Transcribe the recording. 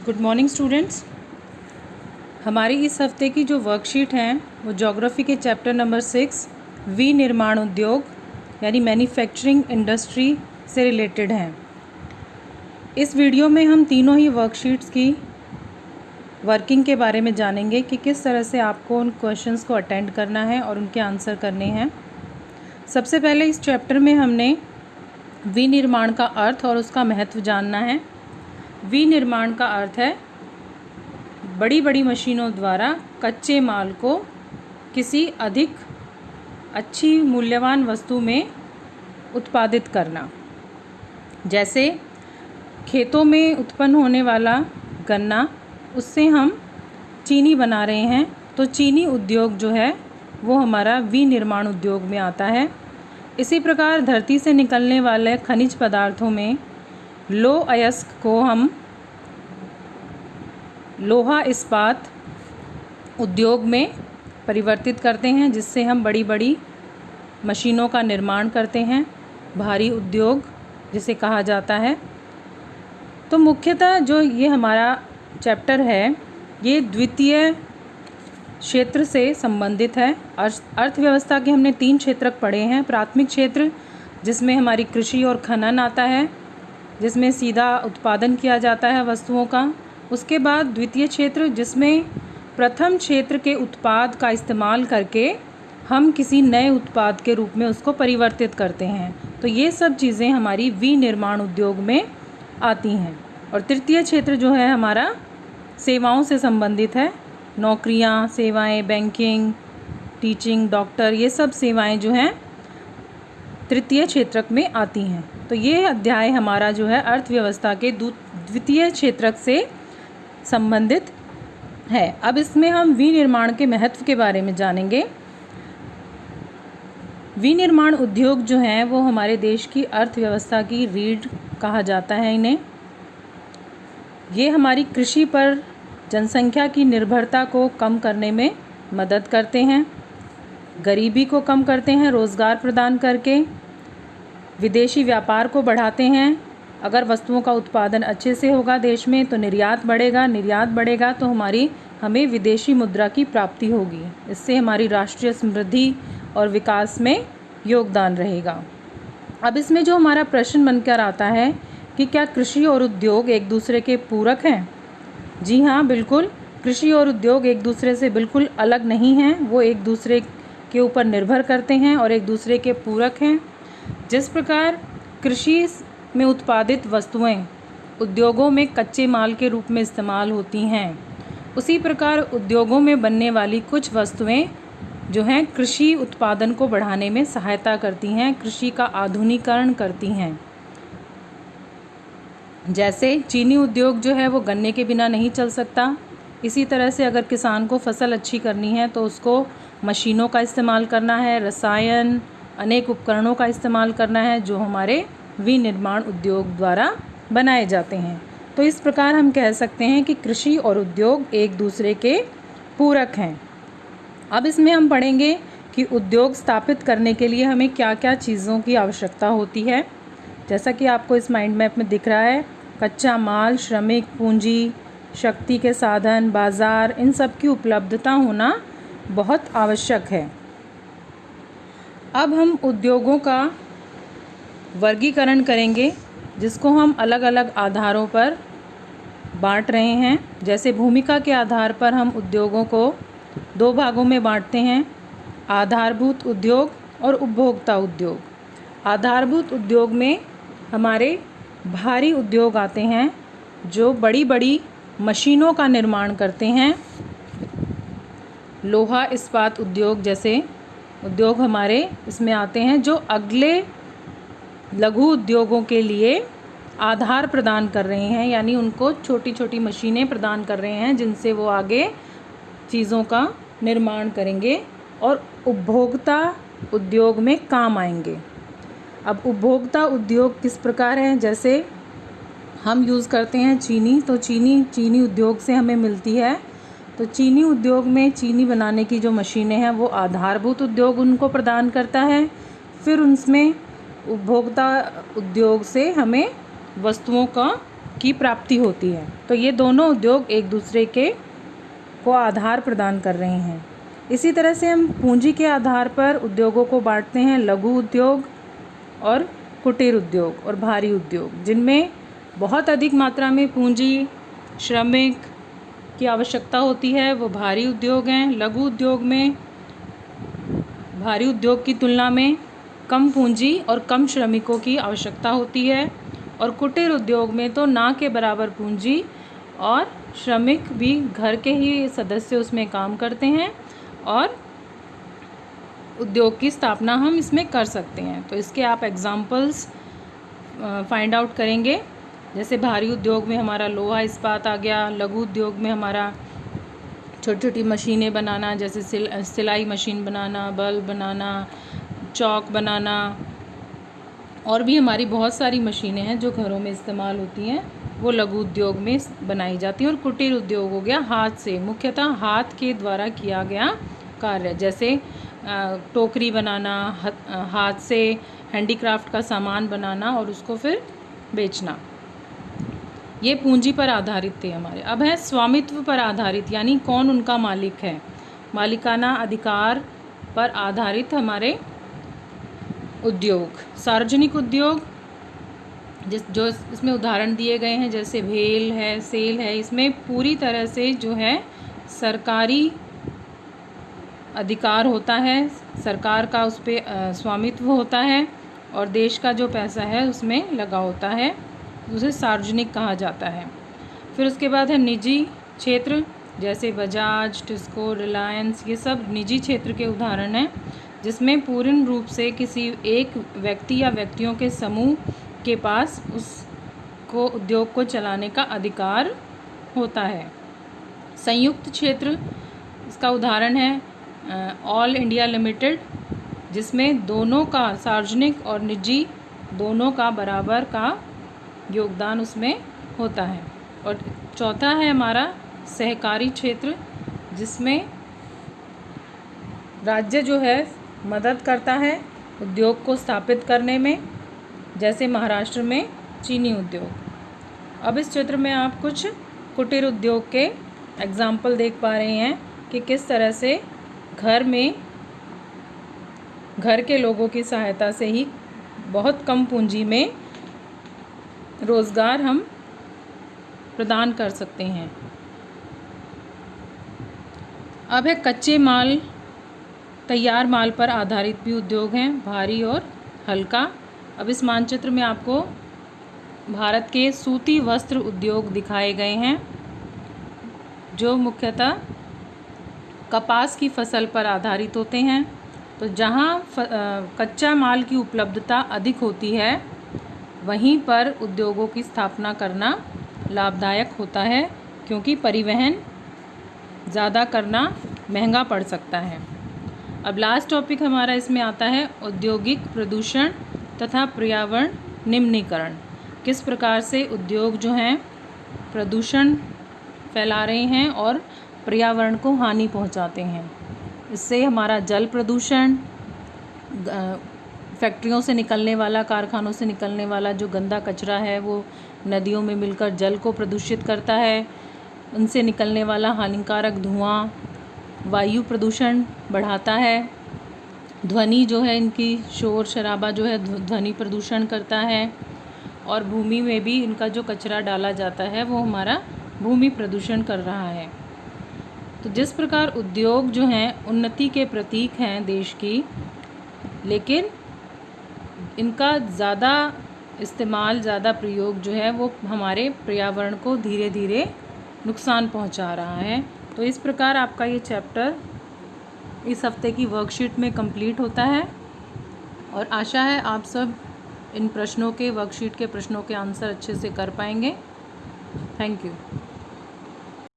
Good morning students. हमारी इस हफ्ते की जो वर्कशीट है वो ज्योग्राफी के चैप्टर नंबर 6 विनिर्माण उद्योग यानी मैन्युफैक्चरिंग इंडस्ट्री से रिलेटेड हैं। इस वीडियो में हम तीनों ही वर्कशीट्स की वर्किंग के बारे में जानेंगे कि किस तरह से आपको उन क्वेश्चंस को अटेंड करना है और उनके आंसर करने हैं। सबसे पहले इस चैप्टर में हमने विनिर्माण का अर्थ और उसका महत्व जानना है। विनिर्माण का अर्थ है बड़ी बड़ी मशीनों द्वारा कच्चे माल को किसी अधिक अच्छी मूल्यवान वस्तु में उत्पादित करना। जैसे खेतों में उत्पन्न होने वाला गन्ना, उससे हम चीनी बना रहे हैं, तो चीनी उद्योग जो है वो हमारा विनिर्माण उद्योग में आता है। इसी प्रकार धरती से निकलने वाले खनिज पदार्थों में लौह अयस्क को हम लोहा इस्पात उद्योग में परिवर्तित करते हैं, जिससे हम बड़ी बड़ी मशीनों का निर्माण करते हैं, भारी उद्योग जिसे कहा जाता है। तो मुख्यतः जो ये हमारा चैप्टर है ये द्वितीय क्षेत्र से संबंधित है। अर्थव्यवस्था के हमने 3 क्षेत्रक पढ़े हैं। प्राथमिक क्षेत्र जिसमें हमारी कृषि और खनन आता है, जिसमें सीधा उत्पादन किया जाता है वस्तुओं का। उसके बाद द्वितीय क्षेत्र जिसमें प्रथम क्षेत्र के उत्पाद का इस्तेमाल करके हम किसी नए उत्पाद के रूप में उसको परिवर्तित करते हैं। तो ये सब चीज़ें हमारी विनिर्माण उद्योग में आती हैं। और तृतीय क्षेत्र जो है हमारा सेवाओं से संबंधित है। नौकरियां, सेवाएं, बैंकिंग, टीचिंग, डॉक्टर, ये सब सेवाएं जो हैं तृतीय क्षेत्रक में आती हैं। तो ये अध्याय हमारा जो है अर्थव्यवस्था के द्वितीय क्षेत्रक से संबंधित है। अब इसमें हम विनिर्माण के महत्व के बारे में जानेंगे। विनिर्माण उद्योग जो हैं वो हमारे देश की अर्थव्यवस्था की रीढ़ कहा जाता है इन्हें। ये हमारी कृषि पर जनसंख्या की निर्भरता को कम करने में मदद करते हैं, गरीबी को कम करते हैं रोज़गार प्रदान करके, विदेशी व्यापार को बढ़ाते हैं। अगर वस्तुओं का उत्पादन अच्छे से होगा देश में तो निर्यात बढ़ेगा तो हमें विदेशी मुद्रा की प्राप्ति होगी। इससे हमारी राष्ट्रीय समृद्धि और विकास में योगदान रहेगा। अब इसमें जो हमारा प्रश्न बनकर आता है कि क्या कृषि और उद्योग एक दूसरे के पूरक हैं? जी हाँ, बिल्कुल। कृषि और उद्योग एक दूसरे से बिल्कुल अलग नहीं हैं, वो एक दूसरे के ऊपर निर्भर करते हैं और एक दूसरे के पूरक हैं। जिस प्रकार कृषि में उत्पादित वस्तुएं उद्योगों में कच्चे माल के रूप में इस्तेमाल होती हैं, उसी प्रकार उद्योगों में बनने वाली कुछ वस्तुएं जो हैं कृषि उत्पादन को बढ़ाने में सहायता करती हैं, कृषि का आधुनिकीकरण करती हैं। जैसे चीनी उद्योग जो है वो गन्ने के बिना नहीं चल सकता। इसी तरह से अगर किसान को फसल अच्छी करनी है तो उसको मशीनों का इस्तेमाल करना है, रसायन, अनेक उपकरणों का इस्तेमाल करना है जो हमारे विनिर्माण उद्योग द्वारा बनाए जाते हैं। तो इस प्रकार हम कह सकते हैं कि कृषि और उद्योग एक दूसरे के पूरक हैं। अब इसमें हम पढ़ेंगे कि उद्योग स्थापित करने के लिए हमें क्या क्या चीज़ों की आवश्यकता होती है। जैसा कि आपको इस माइंड मैप में दिख रहा है, कच्चा माल, श्रमिक, पूंजी, शक्ति के साधन, बाज़ार, इन सब की उपलब्धता होना बहुत आवश्यक है। अब हम उद्योगों का वर्गीकरण करेंगे जिसको हम अलग अलग आधारों पर बांट रहे हैं। जैसे भूमिका के आधार पर हम उद्योगों को 2 भागों में बांटते हैं, आधारभूत उद्योग और उपभोक्ता उद्योग। आधारभूत उद्योग में हमारे भारी उद्योग आते हैं जो बड़ी बड़ी मशीनों का निर्माण करते हैं। लोहा इस्पात उद्योग जैसे उद्योग हमारे इसमें आते हैं जो अगले लघु उद्योगों के लिए आधार प्रदान कर रहे हैं, यानी उनको छोटी छोटी मशीनें प्रदान कर रहे हैं जिनसे वो आगे चीज़ों का निर्माण करेंगे और उपभोक्ता उद्योग में काम आएंगे। अब उपभोक्ता उद्योग किस प्रकार है? जैसे हम यूज़ करते हैं चीनी, तो चीनी उद्योग से हमें मिलती है। तो चीनी उद्योग में चीनी बनाने की जो मशीनें हैं वो आधारभूत उद्योग उनको प्रदान करता है। फिर उनमें उपभोक्ता उद्योग से हमें वस्तुओं का की प्राप्ति होती है। तो ये दोनों उद्योग एक दूसरे के को आधार प्रदान कर रहे हैं। इसी तरह से हम पूंजी के आधार पर उद्योगों को बांटते हैं, लघु उद्योग और कुटीर उद्योग और भारी उद्योग। जिनमें बहुत अधिक मात्रा में पूंजी, श्रमिक की आवश्यकता होती है वो भारी उद्योग हैं। लघु उद्योग में भारी उद्योग की तुलना में कम पूंजी और कम श्रमिकों की आवश्यकता होती है। और कुटीर उद्योग में तो ना के बराबर पूंजी और श्रमिक भी घर के ही सदस्य उसमें काम करते हैं और उद्योग की स्थापना हम इसमें कर सकते हैं। तो इसके आप एग्जाम्पल्स फाइंड आउट करेंगे। जैसे भारी उद्योग में हमारा लोहा इस्पात आ गया, लघु उद्योग में हमारा छोटी छोटी मशीनें बनाना, जैसे सिलाई मशीन बनाना, बल्ब बनाना, चौक बनाना, और भी हमारी बहुत सारी मशीनें हैं जो घरों में इस्तेमाल होती हैं, वो लघु उद्योग में बनाई जाती हैं। और कुटीर उद्योग हो गया हाथ से, मुख्यतः हाथ के द्वारा किया गया कार्य, जैसे टोकरी बनाना, हाथ से हैंडीक्राफ्ट का सामान बनाना और उसको फिर बेचना। ये पूंजी पर आधारित थे हमारे। अब है स्वामित्व पर आधारित, यानी कौन उनका मालिक है। मालिकाना अधिकार पर आधारित हमारे उद्योग। सार्वजनिक उद्योग जो इसमें उदाहरण दिए गए हैं, जैसे भेल है, सेल है, इसमें पूरी तरह से जो है सरकारी अधिकार होता है, सरकार का उस पर स्वामित्व होता है और देश का जो पैसा है उसमें लगा होता है, उसे सार्वजनिक कहा जाता है। फिर उसके बाद है निजी क्षेत्र, जैसे बजाज, टिस्को, रिलायंस, ये सब निजी क्षेत्र के उदाहरण हैं, जिसमें पूर्ण रूप से किसी एक व्यक्ति या व्यक्तियों के समूह के पास उसको उद्योग को चलाने का अधिकार होता है। संयुक्त क्षेत्र, इसका उदाहरण है ऑल इंडिया लिमिटेड, जिसमें दोनों का, सार्वजनिक और निजी दोनों का बराबर का योगदान उसमें होता है। और चौथा है हमारा सहकारी क्षेत्र, जिसमें राज्य जो है मदद करता है उद्योग को स्थापित करने में, जैसे महाराष्ट्र में चीनी उद्योग। अब इस चित्र में आप कुछ कुटीर उद्योग के एग्जाम्पल देख पा रहे हैं कि किस तरह से घर के लोगों की सहायता से ही बहुत कम पूंजी में रोज़गार हम प्रदान कर सकते हैं। अब है कच्चे माल, तैयार माल पर आधारित भी उद्योग हैं, भारी और हल्का। अब इस मानचित्र में आपको भारत के सूती वस्त्र उद्योग दिखाए गए हैं, जो मुख्यतः कपास की फसल पर आधारित होते हैं। तो जहाँ कच्चा माल की उपलब्धता अधिक होती है, वहीं पर उद्योगों की स्थापना करना लाभदायक होता है, क्योंकि परिवहन ज़्यादा करना महंगा पड़ सकता है। अब लास्ट टॉपिक हमारा इसमें आता है औद्योगिक प्रदूषण तथा पर्यावरण निम्नीकरण। किस प्रकार से उद्योग जो हैं प्रदूषण फैला रहे हैं और पर्यावरण को हानि पहुंचाते हैं। इससे हमारा जल प्रदूषण, फैक्ट्रियों से निकलने वाला, कारखानों से निकलने वाला जो गंदा कचरा है वो नदियों में मिलकर जल को प्रदूषित करता है। उनसे निकलने वाला हानिकारक धुआं वायु प्रदूषण बढ़ाता है। ध्वनि जो है, इनकी शोर शराबा जो है ध्वनि प्रदूषण करता है। और भूमि में भी इनका जो कचरा डाला जाता है वो हमारा भूमि प्रदूषण कर रहा है। तो जिस प्रकार उद्योग जो हैं उन्नति के प्रतीक हैं देश की, लेकिन इनका ज़्यादा इस्तेमाल, ज़्यादा प्रयोग जो है वो हमारे पर्यावरण को धीरे धीरे नुकसान पहुंचा रहा है। तो इस प्रकार आपका ये चैप्टर इस हफ्ते की वर्कशीट में कंप्लीट होता है और आशा है आप सब इन प्रश्नों के, वर्कशीट के प्रश्नों के आंसर अच्छे से कर पाएंगे। Thank you.